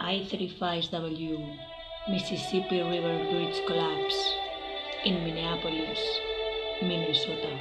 I-35W Mississippi River Bridge collapse in Minneapolis, Minnesota.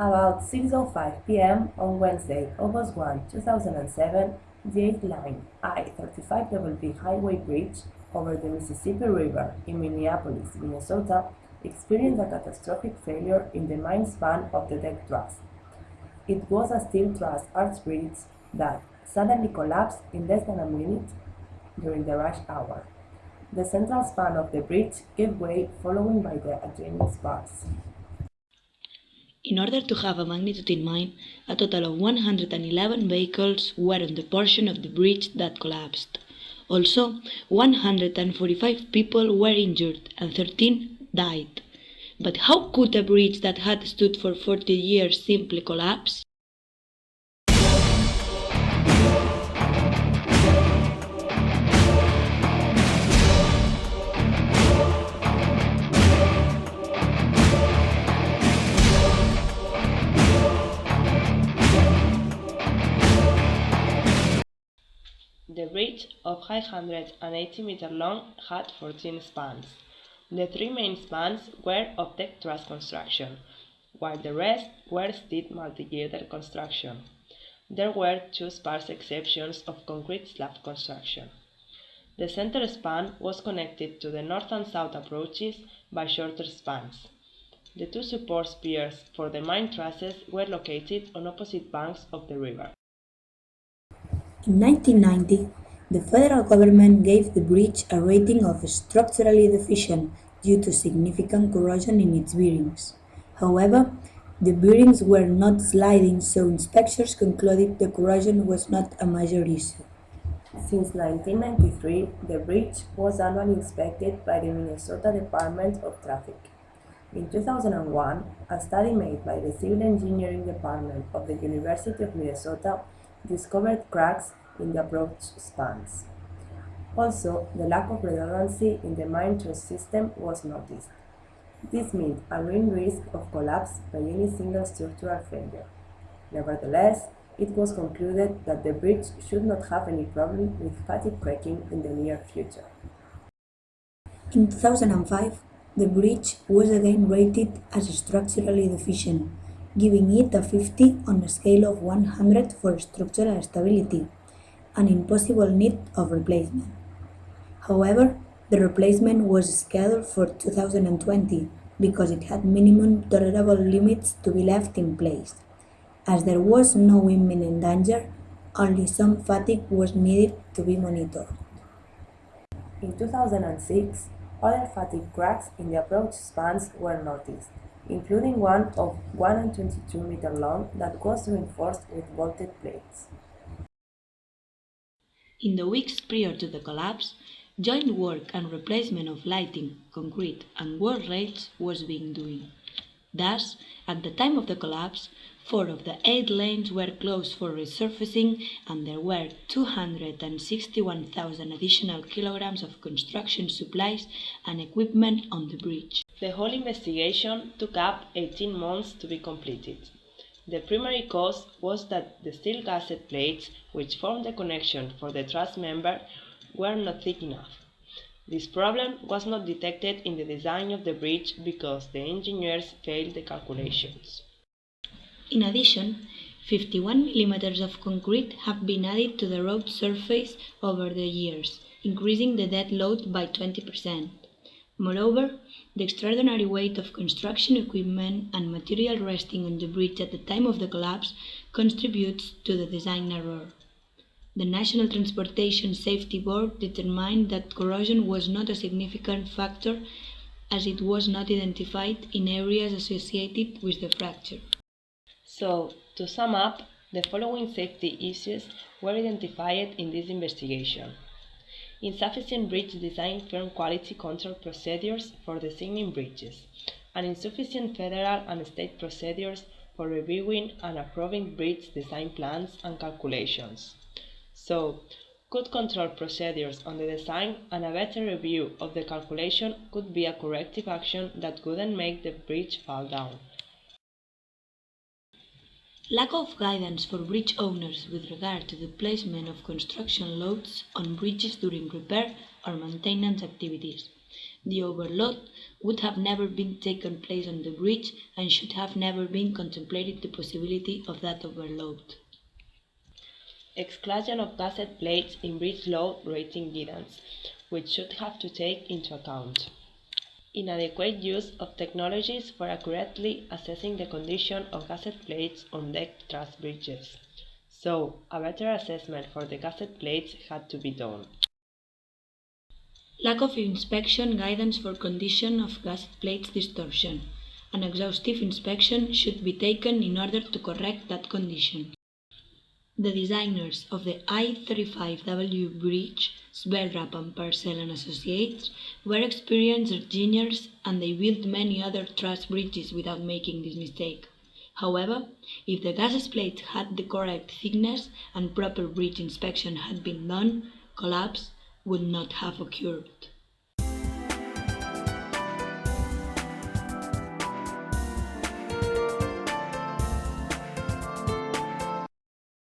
About 6:05 p.m. on Wednesday, August 1, 2007, the 8th-line I-35W Highway Bridge over the Mississippi River in Minneapolis, Minnesota, experienced a catastrophic failure in the main span of the deck truss. It was a steel truss arch bridge that suddenly collapsed in less than a minute during the rush hour. The central span of the bridge gave way, followed by the adjoining spars. In order to have a magnitude in mind, a total of 111 vehicles were on the portion of the bridge that collapsed. Also, 145 people were injured and 13 died. But how could a bridge that had stood for 40 years simply collapse? The bridge, of 580 meters long, had 14 spans. The three main spans were of deck truss construction, while the rest were steel multi-girder construction. There were two sparse exceptions of concrete slab construction. The center span was connected to the north and south approaches by shorter spans. The two support piers for the main trusses were located on opposite banks of the river. In 1990, the federal government gave the bridge a rating of structurally deficient due to significant corrosion in its bearings. However, the bearings were not sliding, so inspectors concluded the corrosion was not a major issue. Since 1993, the bridge was annually inspected by the Minnesota Department of Traffic. In 2001, a study made by the Civil Engineering Department of the University of Minnesota discovered cracks in the approach spans. Also, the lack of redundancy in the main truss system was noticed. This meant a real risk of collapse by any single structural failure. Nevertheless, it was concluded that the bridge should not have any problem with fatigue cracking in the near future. In 2005, the bridge was again rated as structurally deficient, giving it a 50 on a scale of 100 for structural stability, and in possible need of replacement. However, the replacement was scheduled for 2020 because it had minimum tolerable limits to be left in place. As there was no imminent danger, only some fatigue was needed to be monitored. In 2006, other fatigue cracks in the approach spans were noticed, including one of 122 meters long that was reinforced with bolted plates. In the weeks prior to the collapse, joint work and replacement of lighting, concrete, and wall rails was being done. Thus, at the time of the collapse, 4 of the 8 lanes were closed for resurfacing, and there were 261,000 additional kilograms of construction supplies and equipment on the bridge. The whole investigation took up 18 months to be completed. The primary cause was that the steel gasket plates, which formed the connection for the truss member, were not thick enough. This problem was not detected in the design of the bridge because the engineers failed the calculations. In addition, 51 millimeters of concrete have been added to the road surface over the years, increasing the dead load by 20%. Moreover, the extraordinary weight of construction equipment and material resting on the bridge at the time of the collapse contributes to the design error. The National Transportation Safety Board determined that corrosion was not a significant factor as it was not identified in areas associated with the fracture. So, to sum up, the following safety issues were identified in this investigation. Insufficient bridge design firm quality control procedures for designing bridges, and insufficient federal and state procedures for reviewing and approving bridge design plans and calculations. So, good control procedures on the design and a better review of the calculation could be a corrective action that couldn't make the bridge fall down. Lack of guidance for bridge owners with regard to the placement of construction loads on bridges during repair or maintenance activities. The overload would have never been taken place on the bridge and should have never been contemplated the possibility of that overload. Exclusion of gusset plates in bridge load rating guidance, which should have to take into account inadequate use of technologies for accurately assessing the condition of gusset plates on deck truss bridges. So, a better assessment for the gusset plates had to be done. Lack of inspection guidance for condition of gusset plates distortion. An exhaustive inspection should be taken in order to correct that condition. The designers of the I-35W bridge, Svelrap and Parcel and Associates, were experienced engineers and they built many other truss bridges without making this mistake. However, if the gusset plate had the correct thickness and proper bridge inspection had been done, collapse would not have occurred.